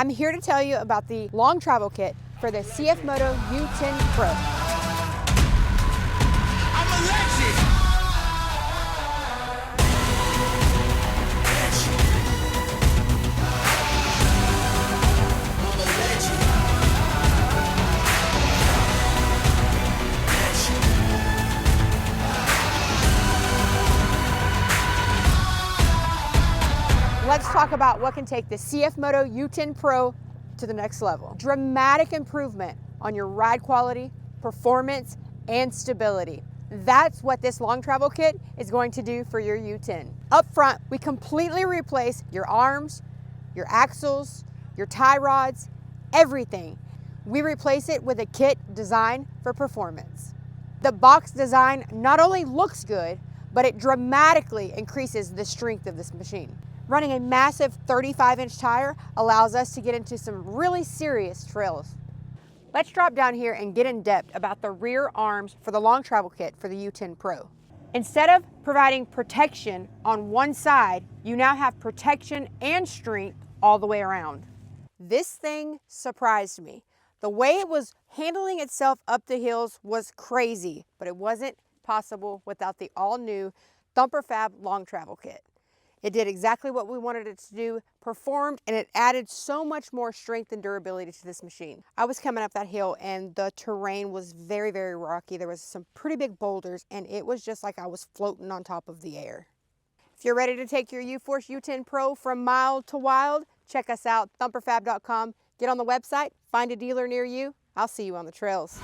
I'm here to tell you about the long travel kit for the CFMOTO U10 PRO. I'm a legend. Let's talk about what can take the CFMOTO U10 PRO to the next level. Dramatic improvement on your ride quality, performance, and stability. That's what this long travel kit is going to do for your U10. Up front, we completely replace your arms, your axles, your tie rods, everything. We replace it with a kit designed for performance. The box design not only looks good, but it dramatically increases the strength of this machine. Running a massive 35-inch tire allows us to get into some really serious trails. Let's drop down here and get in depth about the rear arms for the long travel kit for the U10 PRO. Instead of providing protection on one side, you now have protection and strength all the way around. This thing surprised me. The way it was handling itself up the hills was crazy, but it wasn't possible without the all-new Thumper Fab long travel kit. It did exactly what we wanted it to do, performed, and it added so much more strength and durability to this machine. I was coming up that hill and the terrain was very, very rocky. There was some pretty big boulders and it was just like I was floating on top of the air. If you're ready to take your UForce U10 PRO from mild to wild, check us out, thumperfab.com. Get on the website, find a dealer near you. I'll see you on the trails.